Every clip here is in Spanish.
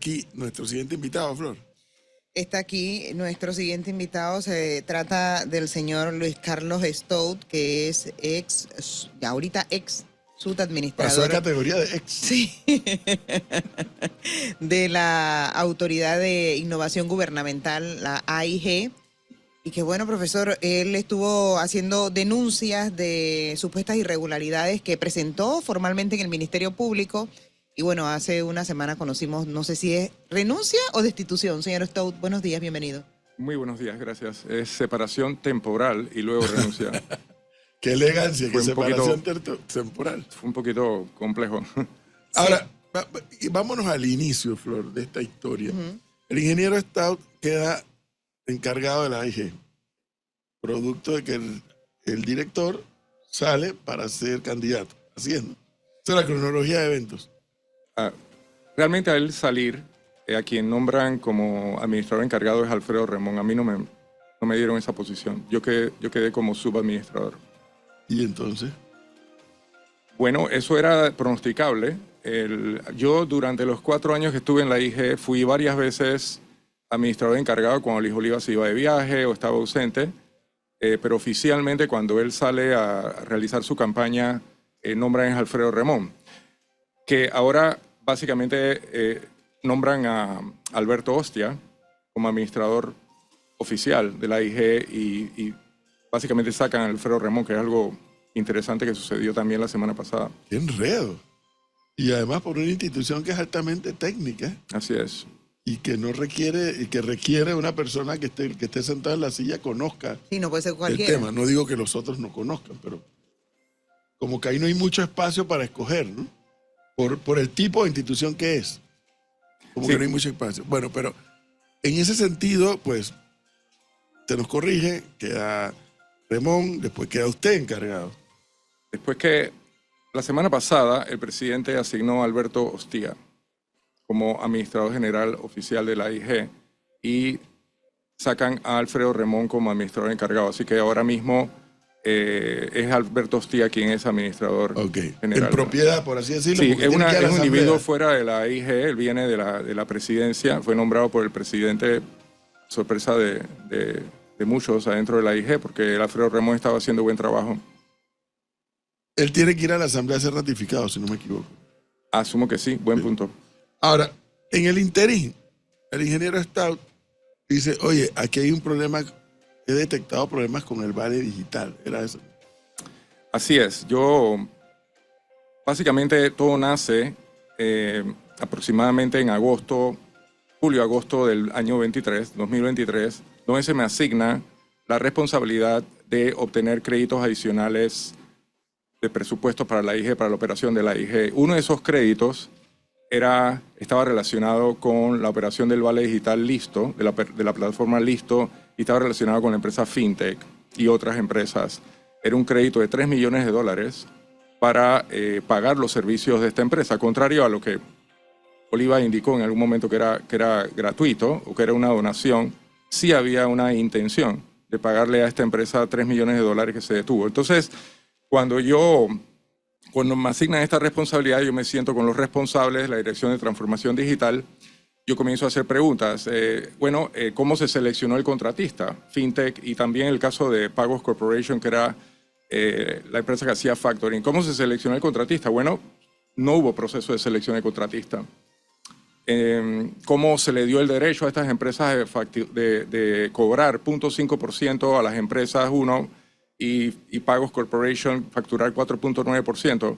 Aquí nuestro siguiente invitado, Flor. Está aquí nuestro siguiente invitado. Se trata del señor Luis Carlos Stout, que es ahorita ex Pasó a subadministrador. categoría de ex. Sí, de la Autoridad de Innovación Gubernamental, la AIG. Y que bueno, profesor, él estuvo haciendo denuncias de supuestas irregularidades que presentó formalmente en el Ministerio Público. Y bueno, hace una semana conocimos, no sé si es renuncia o destitución. Señor Stout, buenos días, bienvenido. Muy buenos días, gracias. Es separación temporal y luego renuncia. Qué elegancia, Fue qué un poquito- separación temporal. Fue un poquito complejo. Ahora, vámonos al inicio, Flor, de esta historia. El ingeniero Stout queda encargado de la AIG, producto de que el director sale para ser candidato, haciendo. Esa es la cronología de eventos. Realmente al salir, a quien nombran como administrador encargado es Alfredo Remón. A mí no me dieron esa posición. Yo quedé como subadministrador. Y entonces, Bueno, eso era pronosticable. Yo durante los 4 años que estuve en la IG fui varias veces administrador encargado cuando Luis Oliva se iba de viaje o estaba ausente, pero oficialmente cuando él sale a realizar su campaña, nombran a Alfredo Remón, que ahora básicamente nombran a Alberto Ostia como administrador oficial de la IG y básicamente sacan a Alfredo Remón, que es algo interesante que sucedió también la semana pasada. qué enredo. Y además por una institución que es altamente técnica Así es. y que no requiere, y que requiere una persona que esté sentada en la silla conozca Sí, no puede ser el cualquiera. tema. No digo que los otros no conozcan, pero como que ahí no hay mucho espacio para escoger, ¿no? Por el tipo de institución que es. Como Sí. que no hay mucho espacio. Bueno, pero en ese sentido, pues, te nos corrige, queda Remón, después queda usted encargado. Después que la semana pasada el presidente asignó a Alberto Ostia como administrador general oficial de la IG y sacan a Alfredo Remón como administrador encargado. Así que ahora mismo es Alberto Ostia quien es administrador Ok. general. En propiedad, por así decirlo. Sí, porque es, tiene que ir a la un asamblea. individuo fuera de la IG, él viene de la presidencia, fue nombrado por el presidente, sorpresa de muchos adentro de la IG, porque el Alfredo Remón estaba haciendo buen trabajo. Él tiene que ir a la asamblea a ser ratificado, si no me equivoco. Asumo que sí, buen punto. Ahora, en el interín, el ingeniero Stout dice, oye, aquí hay un problema, he detectado problemas con el vale digital. Era eso. Así es, básicamente todo nace aproximadamente en julio-agosto del año 2023, donde se me asigna la responsabilidad de obtener créditos adicionales de presupuesto para la IG, para la operación de la IG. Uno de esos créditos estaba relacionado con la operación del vale digital Listo, de la plataforma Listo, y estaba relacionado con la empresa FinTech y otras empresas. Era un crédito de $3 millones para pagar los servicios de esta empresa, contrario a lo que Oliva indicó en algún momento que era gratuito o que era una donación. Sí había una intención de pagarle a esta empresa $3 millones que se detuvo. Entonces, cuando me asignan esta responsabilidad, yo me siento con los responsables de la Dirección de Transformación Digital. Yo comienzo a hacer preguntas. ¿Cómo se seleccionó el contratista? FinTech, y también el caso de Pagos Corporation, que era la empresa que hacía factoring. ¿Cómo se seleccionó el contratista? Bueno, no hubo proceso de selección de contratista. ¿Cómo se le dio el derecho a estas empresas de cobrar 0.5% a las empresas 1 y Pagos Corporation facturar 4.9%?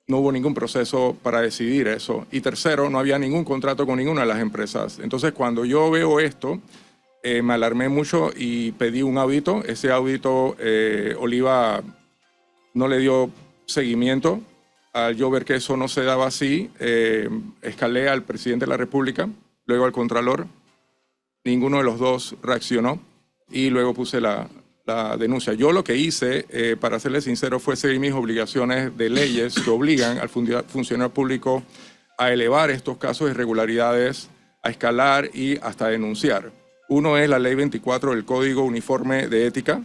No hubo ningún proceso para decidir eso. Y tercero, no había ningún contrato con ninguna de las empresas. Entonces, cuando yo veo esto, me alarmé mucho y pedí un audito. Ese audito, Oliva no le dio seguimiento. Al yo ver que eso no se daba así, escalé al presidente de la República, luego al Contralor. Ninguno de los dos reaccionó y luego puse la denuncia. Yo lo que hice, para serle sincero, fue seguir mis obligaciones de leyes que obligan al funcionario público a elevar estos casos de irregularidades, a escalar y hasta denunciar. Uno es la Ley 24 del Código Uniforme de Ética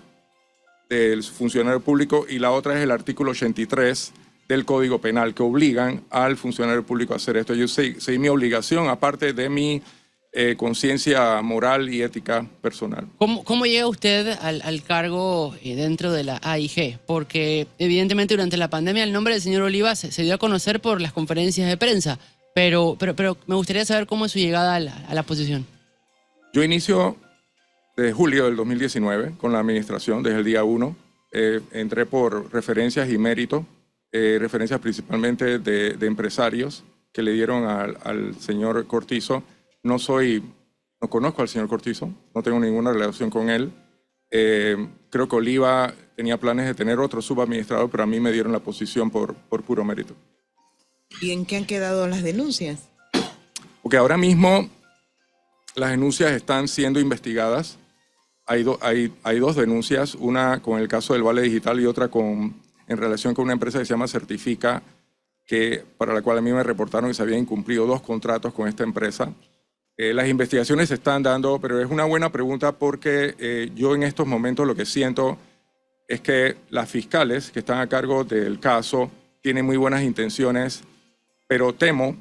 del Funcionario Público y la otra es el artículo 83 del Código Penal que obligan al funcionario público a hacer esto. Yo seguí mi obligación, aparte de mi conciencia moral y ética personal. ¿Cómo llega usted al cargo dentro de la AIG? Porque evidentemente durante la pandemia el nombre del señor Oliva se dio a conocer por las conferencias de prensa, pero me gustaría saber cómo es su llegada a la posición. Yo inicio desde julio del 2019 con la administración, desde el día 1. Entré por referencias y mérito, referencias principalmente de empresarios que le dieron al señor Cortizo. No conozco al señor Cortizo, no tengo ninguna relación con él. Creo que Oliva tenía planes de tener otro subadministrador, pero a mí me dieron la posición por puro mérito. ¿Y en qué han quedado las denuncias? Porque ahora mismo las denuncias están siendo investigadas. Hay dos denuncias, una con el caso del Vale Digital y otra en relación con una empresa que se llama Certifica, para la cual a mí me reportaron que se habían incumplido 2 contratos con esta empresa. Las investigaciones se están dando, pero es una buena pregunta porque yo en estos momentos lo que siento es que las fiscales que están a cargo del caso tienen muy buenas intenciones, pero temo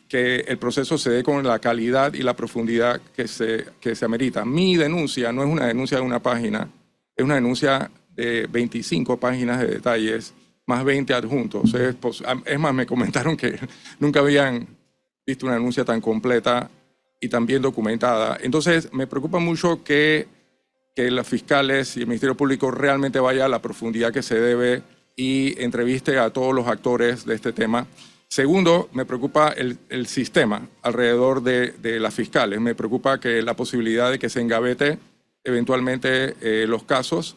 que el proceso se dé con la calidad y la profundidad que se amerita. Mi denuncia no es una denuncia de una página, es una denuncia de 25 páginas de detalles, más 20 adjuntos. Es más, me comentaron que nunca habían visto una denuncia tan completa y tan bien documentada. Entonces, me preocupa mucho que los fiscales y el Ministerio Público realmente vaya a la profundidad que se debe y entreviste a todos los actores de este tema. Segundo, me preocupa el sistema alrededor de las fiscales. Me preocupa que la posibilidad de que se engavete eventualmente los casos.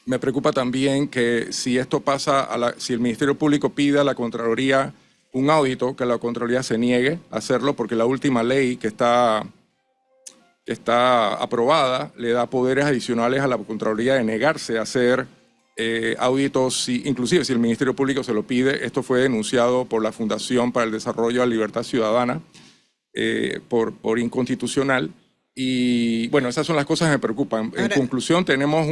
Me preocupa también que si esto pasa, si el Ministerio Público pide a la Contraloría un audito, que la Contraloría se niegue a hacerlo, porque la última ley que está aprobada le da poderes adicionales a la Contraloría de negarse a hacer auditos, inclusive si el Ministerio Público se lo pide. Esto fue denunciado por la Fundación para el Desarrollo de la Libertad Ciudadana por inconstitucional. Y bueno, esas son las cosas que me preocupan. En conclusión, tenemos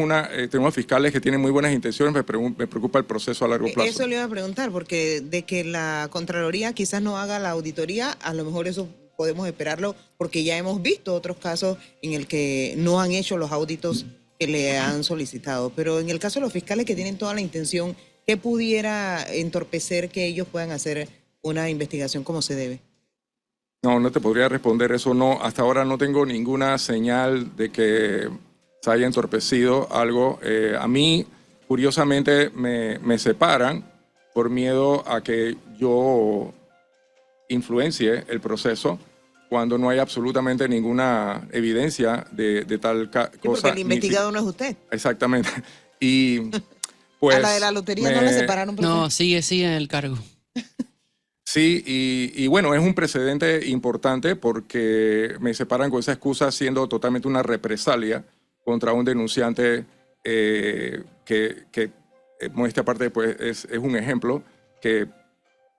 fiscales que tienen muy buenas intenciones. Me preocupa el proceso a largo plazo. Eso le iba a preguntar, porque de que la Contraloría quizás no haga la auditoría, a lo mejor eso podemos esperarlo, porque ya hemos visto otros casos en el que no han hecho los auditos que le han solicitado. Pero en el caso de los fiscales que tienen toda la intención, ¿qué pudiera entorpecer que ellos puedan hacer una investigación como se debe? No te podría responder eso. No, hasta ahora no tengo ninguna señal de que se haya entorpecido algo. A mí, curiosamente, me separan por miedo a que yo influencie el proceso cuando no hay absolutamente ninguna evidencia de tal cosa. Porque el investigado no es usted. Exactamente. Y pues... A la de la lotería no le separaron. No, sigue en el cargo. Sí, y bueno, es un precedente importante porque me separan con esa excusa siendo totalmente una represalia contra un denunciante que modestia aparte, pues es un ejemplo que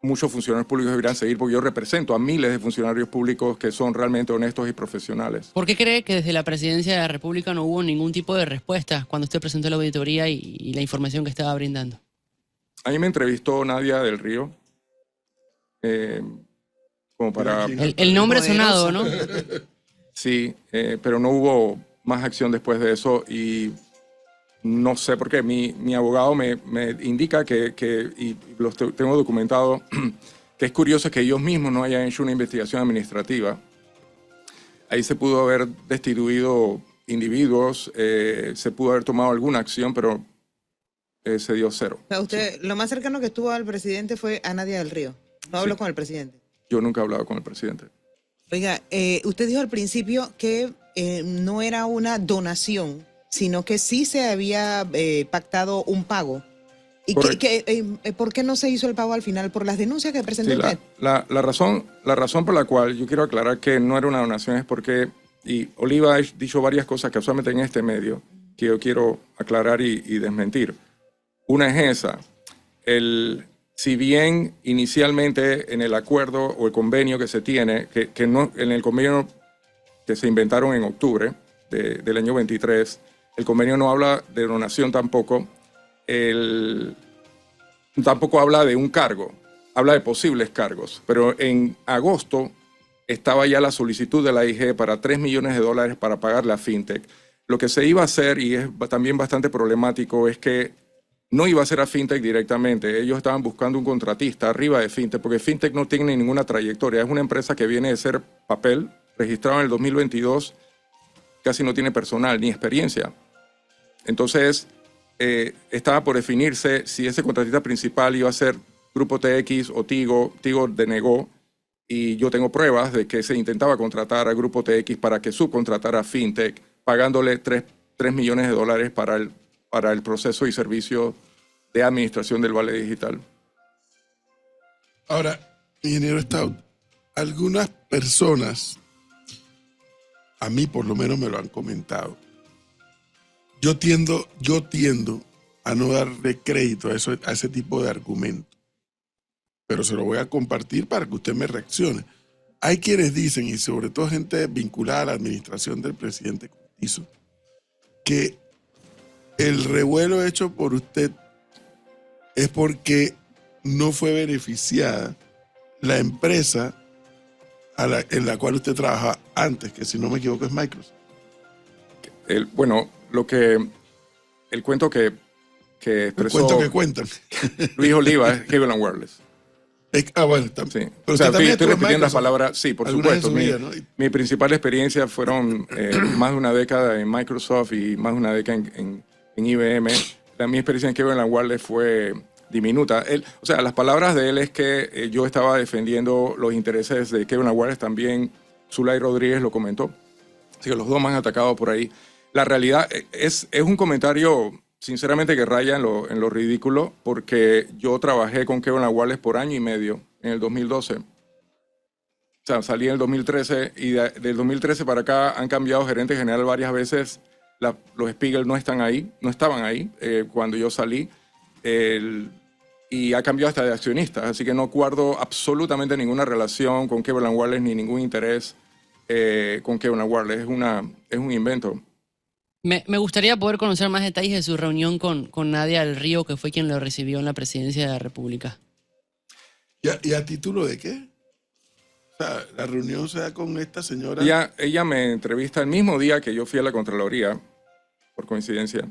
muchos funcionarios públicos deberían seguir, porque yo represento a miles de funcionarios públicos que son realmente honestos y profesionales. ¿Por qué cree que desde la Presidencia de la República no hubo ningún tipo de respuesta cuando usted presentó la auditoría y la información que estaba brindando? A mí me entrevistó Nadia del Río, como para... El nombre sonado, ¿no? Sí, pero no hubo más acción después de eso y no sé por qué. Mi abogado me indica y lo tengo documentado, que es curioso que ellos mismos no hayan hecho una investigación administrativa. Ahí se pudo haber destituido individuos, se pudo haber tomado alguna acción, pero se dio cero. O sea, usted, lo más cercano que estuvo al presidente fue a Nadia del Río. No habló con el presidente. Yo nunca he hablado con el presidente. Oiga, usted dijo al principio que no era una donación, sino que sí se había pactado un pago. ¿Y por qué no se hizo el pago al final? ¿Por las denuncias que presentó usted? La razón por la cual yo quiero aclarar que no era una donación es porque, y Oliva ha dicho varias cosas casualmente en este medio que yo quiero aclarar y desmentir. Una es esa. Si bien inicialmente en el acuerdo o el convenio que se tiene, que no, en el convenio que se inventaron en octubre del año 23, el convenio no habla de donación tampoco. tampoco habla de un cargo, habla de posibles cargos. Pero en agosto estaba ya la solicitud de la AIG para $3 millones para pagarle a FinTech. Lo que se iba a hacer, y es también bastante problemático, es que no iba a ser a FinTech directamente. Ellos estaban buscando un contratista arriba de FinTech, porque FinTech no tiene ninguna trayectoria. Es una empresa que viene de ser papel, registrado en el 2022, casi no tiene personal ni experiencia. Entonces, estaba por definirse si ese contratista principal iba a ser Grupo TX o Tigo. Tigo denegó, y yo tengo pruebas de que se intentaba contratar a Grupo TX para que subcontratara a FinTech, pagándole $3 millones para el proceso y servicio de administración del Vale Digital. Ahora, ingeniero Stout, algunas personas, a mí por lo menos me lo han comentado, yo tiendo a no darle crédito a ese tipo de argumento, pero se lo voy a compartir para que usted me reaccione. Hay quienes dicen, y sobre todo gente vinculada a la administración del presidente Cortizo, que el revuelo hecho por usted es porque no fue beneficiada la empresa en la cual usted trabaja antes, que si no me equivoco es Microsoft. Bueno, el cuento que expresó... El cuento que cuentan. Luis Oliva es Cable & Wireless. Bueno, sí. Pero o sea, también estoy repitiendo las Microsoft palabras. Sí, por supuesto. Vida, ¿no? Mi principal experiencia fueron más de una década en Microsoft y más de una década en IBM. Mi experiencia en Cable & Wireless fue diminuta. O sea, las palabras de él es que yo estaba defendiendo los intereses de Cable & Wireless. También Zulay Rodríguez lo comentó. Así que los dos me han atacado por ahí. La realidad es un comentario, sinceramente, que raya en lo ridículo, porque yo trabajé con Cable & Wireless por año y medio, en el 2012. O sea, salí en el 2013 y del 2013 para acá han cambiado gerente general varias veces. Los Spiegel no estaban ahí cuando yo salí. Y ha cambiado hasta de accionistas. Así que no guardo absolutamente ninguna relación con Cable & Wireless ni ningún interés con Cable & Wireless. Es un invento. Me gustaría poder conocer más detalles de su reunión con Nadia del Río, que fue quien lo recibió en la presidencia de la República. ¿Y a título de qué? O sea, la reunión se da con esta señora. Ella me entrevista el mismo día que yo fui a la Contraloría, por coincidencia.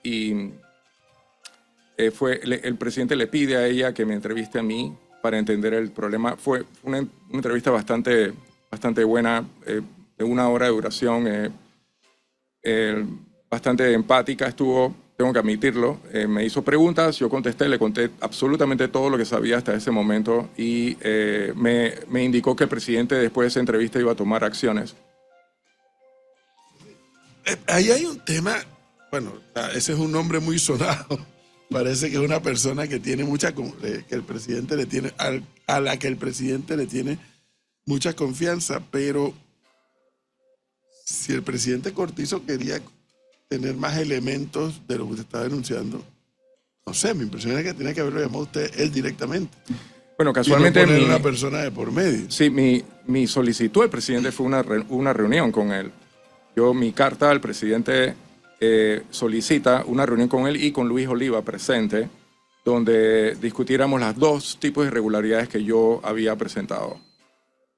Y el presidente le pide a ella que me entreviste a mí para entender el problema. Fue una entrevista bastante buena, de 1 hora de duración. Bastante empática estuvo, tengo que admitirlo. Me hizo preguntas, yo contesté, le conté absolutamente todo lo que sabía hasta ese momento y me indicó que el presidente después de esa entrevista iba a tomar acciones. Ahí hay un tema, bueno, ese es un nombre muy sonado. Parece que es una persona que tiene que el presidente le tiene, a la que el presidente le tiene mucha confianza, pero si el presidente Cortizo quería tener más elementos de lo que usted está denunciando, no sé, mi impresión es que tenía que haberlo llamado usted él directamente. Bueno, casualmente... Y no poner una persona de por medio. Sí, mi solicitud al presidente fue una reunión con él. Mi carta al presidente solicita una reunión con él y con Luis Oliva presente, donde discutiéramos las dos tipos de irregularidades que yo había presentado.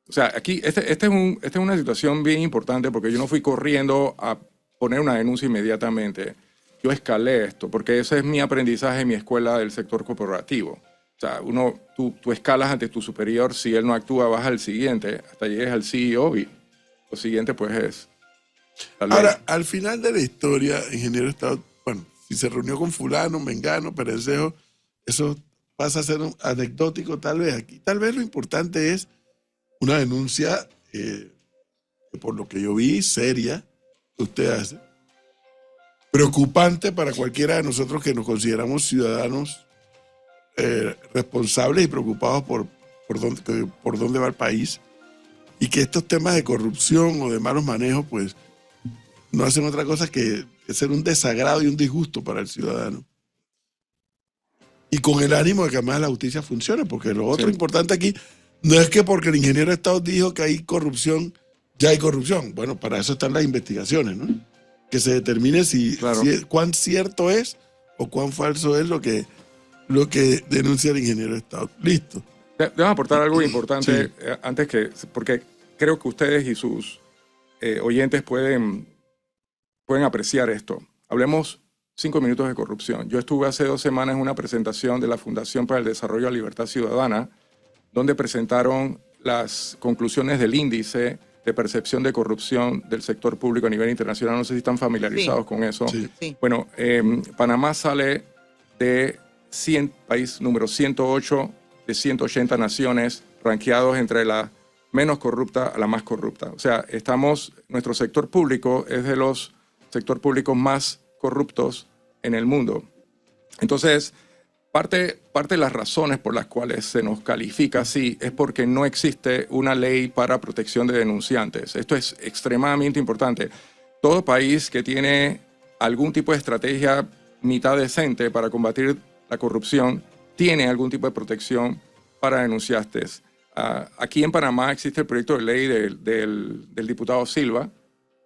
O sea, aquí, esta es una situación bien importante porque yo no fui corriendo a poner una denuncia inmediatamente. Yo escalé esto porque ese es mi aprendizaje en mi escuela del sector corporativo. O sea, tú escalas ante tu superior, si él no actúa, vas al siguiente, hasta llegues al CEO y lo siguiente pues es... Ahora, al final de la historia, ingeniero Stout, bueno, si se reunió con fulano, mengano, perencejo, eso pasa a ser anecdótico tal vez. Aquí tal vez lo importante es una denuncia que por lo que yo vi, seria, que usted hace, preocupante para cualquiera de nosotros que nos consideramos ciudadanos responsables y preocupados por dónde va el país, y que estos temas de corrupción o de malos manejos pues no hacen otra cosa que ser un desagrado y un disgusto para el ciudadano. Y con el ánimo de que además la justicia funcione, porque lo otro importante aquí no es que porque el ingeniero Stout dijo que hay corrupción, ya hay corrupción. Bueno, para eso están las investigaciones, ¿no? Que se determine claro, cuán cierto es o cuán falso es lo que lo que denuncia el ingeniero Stout. Listo. Déjame aportar algo importante Sí. antes que, porque creo que ustedes y sus oyentes pueden apreciar esto. Hablemos 5 minutos de corrupción. Yo estuve hace 2 semanas en una presentación de la Fundación para el Desarrollo de la Libertad Ciudadana, donde presentaron las conclusiones del índice de percepción de corrupción del sector público a nivel internacional. No sé si están familiarizados con eso. Sí. Sí. Bueno, Panamá sale de país número 108 de 180 naciones, rankeados entre la menos corrupta a la más corrupta. O sea, nuestro sector público es de los sector públicos más corruptos en el mundo. Entonces, parte de las razones por las cuales se nos califica así es porque no existe una ley para protección de denunciantes. Esto es extremadamente importante. Todo país que tiene algún tipo de estrategia mitad decente para combatir la corrupción tiene algún tipo de protección para denunciantes. Aquí en Panamá existe el proyecto de ley del diputado Silva,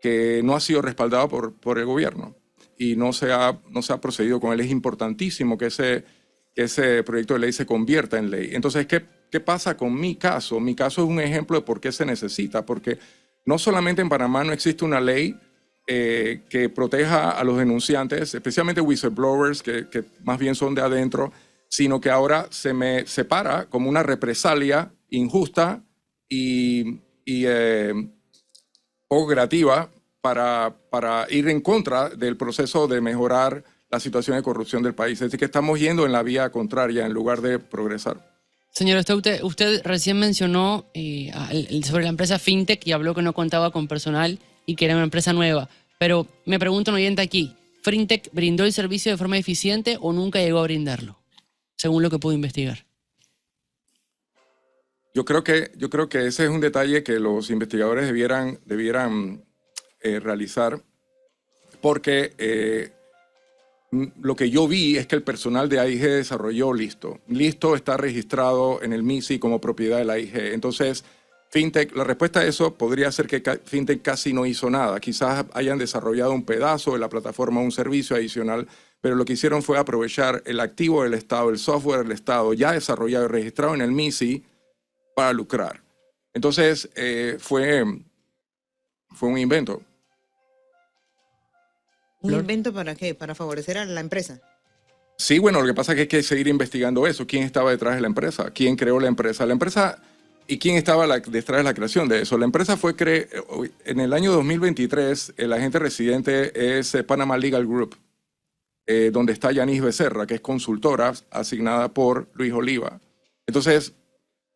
que no ha sido respaldado por el gobierno y no se ha procedido con él. Es importantísimo que ese proyecto de ley se convierta en ley. Entonces, ¿qué pasa con mi caso? Mi caso es un ejemplo de por qué se necesita, porque no solamente en Panamá no existe una ley que proteja a los denunciantes, especialmente whistleblowers, que más bien son de adentro, sino que ahora se me separa como una represalia injusta y poco creativa para ir en contra del proceso de mejorar la situación de corrupción del país. Es decir, que estamos yendo en la vía contraria en lugar de progresar. Señor Stout, usted recién mencionó sobre la empresa FinTech y habló que no contaba con personal y que era una empresa nueva. Pero me pregunta un oyente aquí, ¿FinTech brindó el servicio de forma eficiente o nunca llegó a brindarlo? Según lo que pude investigar. Yo creo que ese es un detalle que los investigadores debieran realizar, porque lo que yo vi es que el personal de AIG desarrolló Listo. Listo está registrado en el MISI como propiedad de la AIG. Entonces, FinTech, la respuesta a eso podría ser que FinTech casi no hizo nada. Quizás hayan desarrollado un pedazo de la plataforma, un servicio adicional, pero lo que hicieron fue aprovechar el activo del Estado, el software del Estado ya desarrollado y registrado en el MISI para lucrar. Entonces, fue un invento. ¿Un invento para qué? ¿Para favorecer a la empresa? Sí, bueno, lo que pasa es que hay que seguir investigando eso. ¿Quién estaba detrás de la empresa? ¿Quién creó la empresa? La empresa y quién estaba detrás de la creación de eso. La empresa fue en el año 2023, el agente residente es Panama Legal Group, donde está Yanis Becerra, que es consultora asignada por Luis Oliva. Entonces,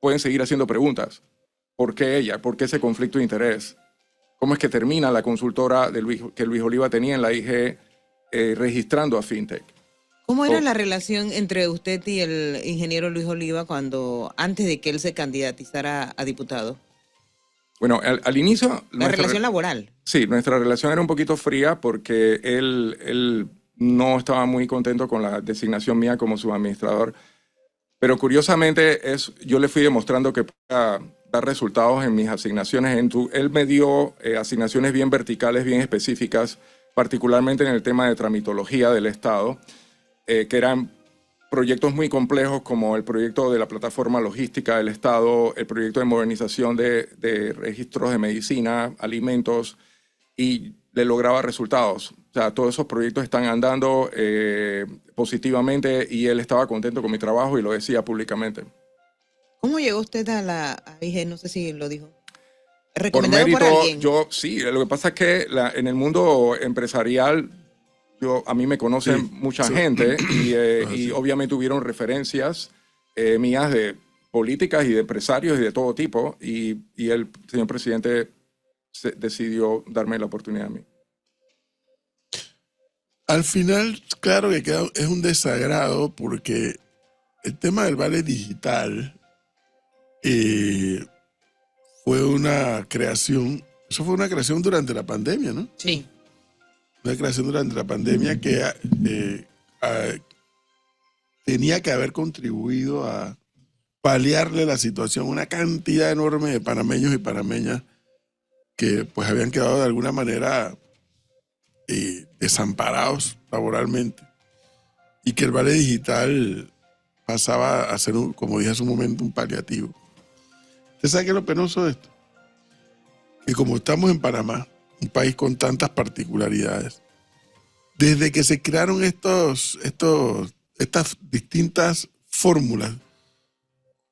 pueden seguir haciendo preguntas. ¿Por qué ella? ¿Por qué ese conflicto de interés? ¿Cómo es que termina la consultora que Luis Oliva tenía en la IG registrando a FinTech? ¿Cómo era la relación entre usted y el ingeniero Luis Oliva antes de que él se candidatizara a diputado? Bueno, al inicio... La relación laboral. Sí, nuestra relación era un poquito fría porque él no estaba muy contento con la designación mía como subadministrador. Pero curiosamente, yo le fui demostrando que podía dar resultados en mis asignaciones. Él me dio asignaciones bien verticales, bien específicas, particularmente en el tema de tramitología del Estado, que eran proyectos muy complejos como el proyecto de la plataforma logística del Estado, el proyecto de modernización de registros de medicina, alimentos, y le lograba resultados. O sea, todos esos proyectos están andando positivamente y él estaba contento con mi trabajo y lo decía públicamente. ¿Cómo llegó usted a la AIG? No sé si lo dijo. Por ¿Recomendado por mérito, alguien? sí, lo que pasa es que en el mundo empresarial, a mí me conocen mucha gente y obviamente hubieron referencias mías de políticas y de empresarios y de todo tipo y el señor presidente decidió darme la oportunidad a mí. Al final, claro que es un desagrado porque el tema del vale digital fue una creación, eso fue una creación durante la pandemia, ¿no? Sí. Una creación durante la pandemia que tenía que haber contribuido a paliarle la situación a una cantidad enorme de panameños y panameñas que pues habían quedado de alguna manera desamparados laboralmente y que el vale digital pasaba a ser, como dije hace un momento, un paliativo. ¿Usted sabe qué es lo penoso de esto? Que como estamos en Panamá, un país con tantas particularidades, desde que se crearon estas distintas fórmulas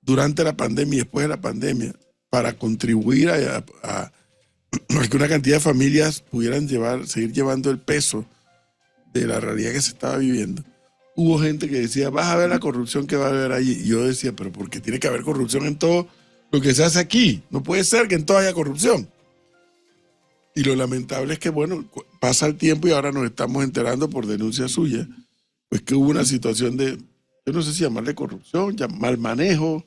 durante la pandemia y después de la pandemia para contribuir a que una cantidad de familias pudieran seguir llevando el peso de la realidad que se estaba viviendo, hubo gente que decía, vas a ver la corrupción que va a haber allí. Y yo decía, pero ¿por qué tiene que haber corrupción en todo lo que se hace aquí? No puede ser que en todo haya corrupción. Y lo lamentable es que, bueno, pasa el tiempo y ahora nos estamos enterando por denuncia suya, pues que hubo una situación de, yo no sé si llamarle corrupción, mal manejo,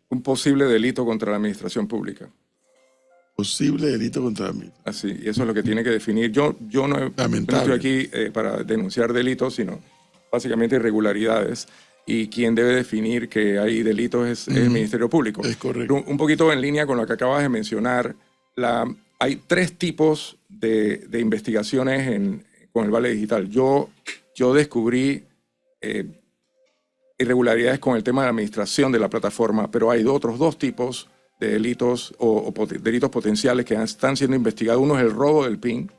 Un posible delito contra la administración pública. posible delito contra mí. Así, y eso es lo que tiene que definir. Yo no estoy aquí para denunciar delitos, sino básicamente irregularidades. Y quien debe definir que hay delitos es el Ministerio Público. Es correcto. Un poquito en línea con lo que acabas de mencionar, hay 3 tipos de investigaciones con el Vale Digital. Yo descubrí irregularidades con el tema de la administración de la plataforma, pero hay otros 2 tipos de delitos o delitos potenciales que están siendo investigados. Uno es el robo del PIN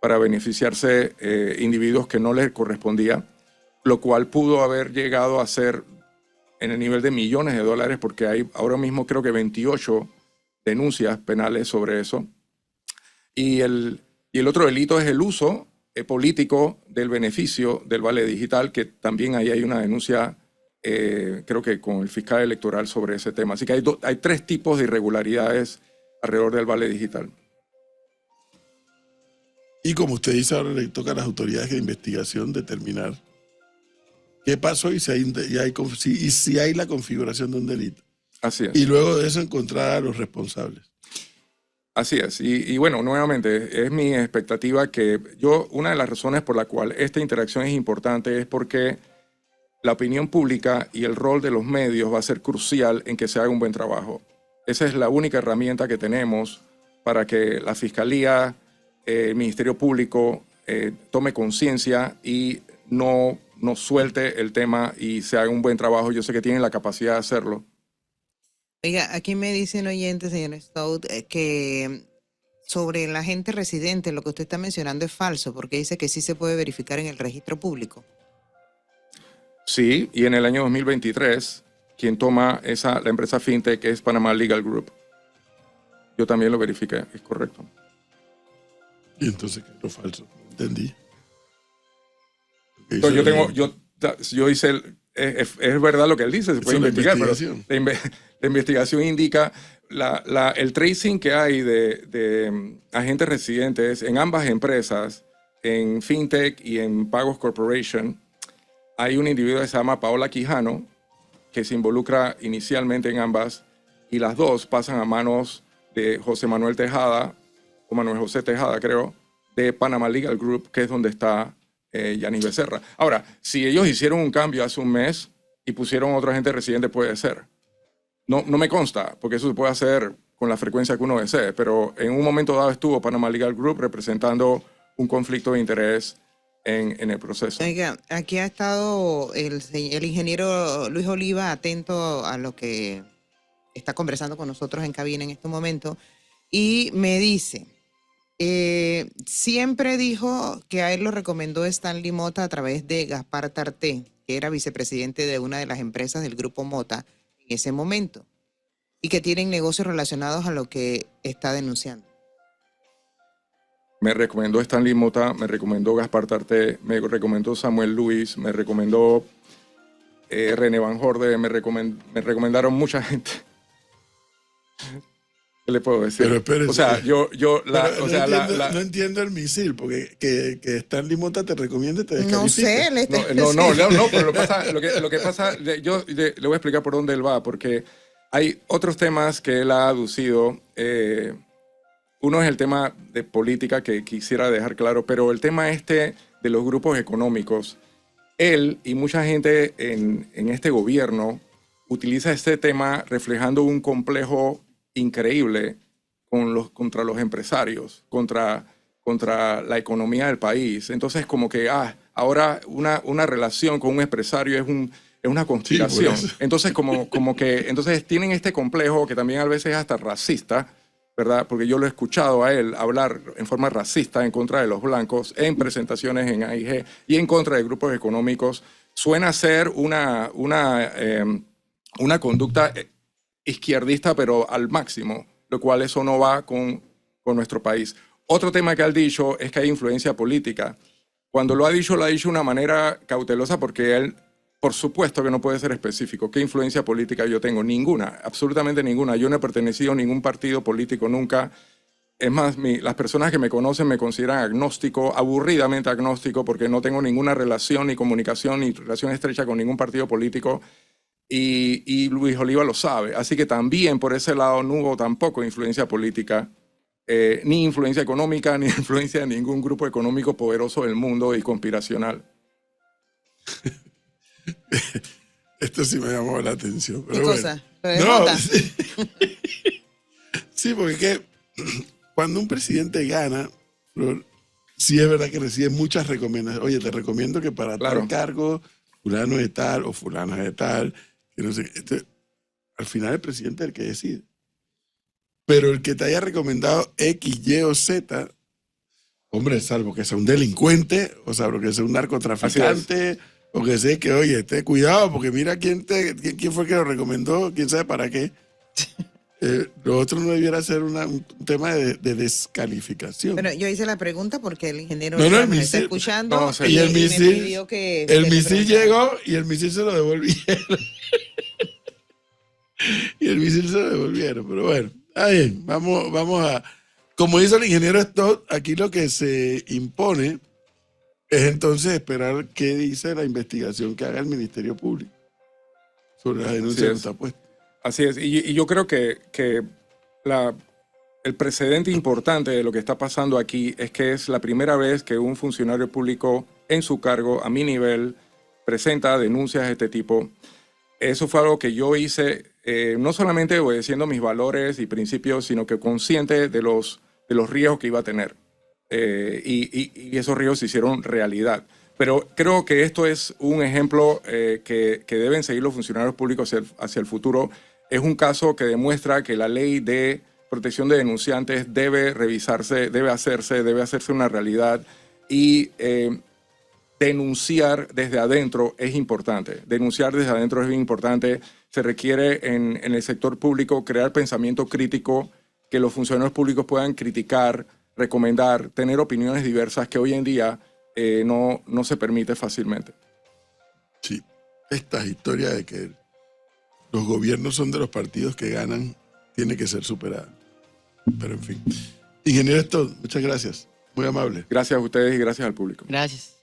para beneficiarse individuos que no les correspondía, lo cual pudo haber llegado a ser en el nivel de millones de dólares, porque hay ahora mismo creo que 28 denuncias penales sobre eso. Y el otro delito es el uso político del beneficio del Vale Digital, que también ahí hay una denuncia, creo que con el fiscal electoral sobre ese tema. Así que hay 3 tipos de irregularidades alrededor del Vale Digital. Y como usted dice, ahora le toca a las autoridades de investigación determinar qué pasó y si hay la configuración de un delito. Así es. Y luego de eso encontrar a los responsables. Así es. Y bueno, nuevamente, es mi expectativa que una de las razones por la cual esta interacción es importante es porque la opinión pública y el rol de los medios va a ser crucial en que se haga un buen trabajo. Esa es la única herramienta que tenemos para que la Fiscalía, el Ministerio Público tome conciencia y no suelte el tema y se haga un buen trabajo. Yo sé que tienen la capacidad de hacerlo. Oiga, aquí me dicen oyentes, señor Stout, que sobre el agente residente, lo que usted está mencionando es falso, porque dice que sí se puede verificar en el registro público. Sí, y en el año 2023, quien toma la empresa FinTech es Panama Legal Group. Yo también lo verifiqué, es correcto. Y entonces, ¿qué es lo falso? Entendí. Entonces, yo hice, es verdad lo que él dice, se puede investigar, pero la investigación indica el tracing que hay de agentes residentes en ambas empresas, en FinTech y en Pagos Corporation. Hay un individuo que se llama Paola Quijano, que se involucra inicialmente en ambas, y las 2 pasan a manos de José Manuel Tejada, o Manuel José Tejada, creo, de Panama Legal Group, que es donde está Yanis Becerra. Ahora, si ellos hicieron un cambio hace un mes y pusieron otro agente residente, puede ser. No me consta, porque eso se puede hacer con la frecuencia que uno desee, pero en un momento dado estuvo Panama Legal Group representando un conflicto de interés en el proceso. Oiga, aquí ha estado el ingeniero Luis Oliva atento a lo que está conversando con nosotros en cabina en este momento y me dice, siempre dijo que a él lo recomendó Stanley Mota a través de Gaspar Tarté, que era vicepresidente de una de las empresas del Grupo Mota en ese momento y que tienen negocios relacionados a lo que está denunciando. Me recomendó Stanley Mota, me recomendó Gaspar Tarté, me recomendó Samuel Luis, me recomendó René Van Horde, me recomendaron mucha gente. ¿Qué le puedo decir? Pero espérese. O sea, no entiendo el misil, porque que Stanley Mota te recomiende te No descalifica. sé, le está No, pero lo que pasa, yo le voy a explicar por dónde él va, porque hay otros temas que él ha aducido. Uno es el tema de política que quisiera dejar claro, pero el tema de los grupos económicos, él y mucha gente en este gobierno utiliza este tema reflejando un complejo increíble contra los empresarios, contra la economía del país. Entonces, como que ahora una relación con un empresario es una conspiración. Sí, por eso. Entonces, entonces tienen este complejo que también a veces es hasta racista, ¿verdad? Porque yo lo he escuchado a él hablar en forma racista en contra de los blancos en presentaciones en AIG y en contra de grupos económicos. Suena ser una conducta izquierdista, pero al máximo, lo cual eso no va con nuestro país. Otro tema que ha dicho es que hay influencia política. Cuando lo ha dicho de una manera cautelosa porque él, por supuesto que no puede ser específico. ¿Qué influencia política yo tengo? Ninguna, absolutamente ninguna. Yo no he pertenecido a ningún partido político nunca. Es más, las personas que me conocen me consideran agnóstico, aburridamente agnóstico, porque no tengo ninguna relación, ni comunicación, ni relación estrecha con ningún partido político. Y Luis Oliva lo sabe. Así que también por ese lado no hubo tampoco influencia política, ni influencia económica, ni influencia de ningún grupo económico poderoso del mundo y conspiracional. Esto sí me llamó la atención. Pero ¿Qué bueno. cosa? ¿Lo de No, Jota? sí. Sí, porque es que cuando un presidente gana, Flor, sí es verdad que recibe muchas recomendaciones. Oye, te recomiendo que para Claro. tal cargo, fulano de tal o fulana de tal, que no sé qué. Al final el presidente es el que decide. Pero el que te haya recomendado X, Y o Z, hombre, salvo que sea un delincuente, o salvo que sea un narcotraficante, o que sea que, oye, cuidado, porque mira quién fue el que lo recomendó, quién sabe para qué. Lo otro no debiera ser un tema de descalificación. Bueno, yo hice la pregunta porque el ingeniero No, Oliva el nos está misil- escuchando no, sí. y, Y el y me misil- pidió que... El que le misil preguntara. llegó y el misil se lo devolvieron. Y el misil se lo devolvieron. Pero bueno, está bien. Vamos a... Como dice el ingeniero Stott, aquí lo que se impone es entonces esperar qué dice la investigación que haga el Ministerio Público sobre la denuncia que es. está puesta. Así es, y yo creo que el precedente importante de lo que está pasando aquí es que es la primera vez que un funcionario público en su cargo, a mi nivel, presenta denuncias de este tipo. Eso fue algo que yo hice, no solamente obedeciendo mis valores y principios, sino que consciente de los riesgos que iba a tener. Y esos riesgos se hicieron realidad. Pero creo que esto es un ejemplo que deben seguir los funcionarios públicos hacia el futuro. Es un caso que demuestra que la ley de protección de denunciantes debe revisarse, debe hacerse una realidad y denunciar desde adentro es importante. Denunciar desde adentro es bien importante. Se requiere en el sector público crear pensamiento crítico, que los funcionarios públicos puedan criticar, recomendar, tener opiniones diversas que hoy en día no se permite fácilmente. Sí, esta historia de que los gobiernos son de los partidos que ganan tiene que ser superada. Pero en fin. Ingeniero Stott, muchas gracias. Muy amable. Gracias a ustedes y gracias al público. Gracias.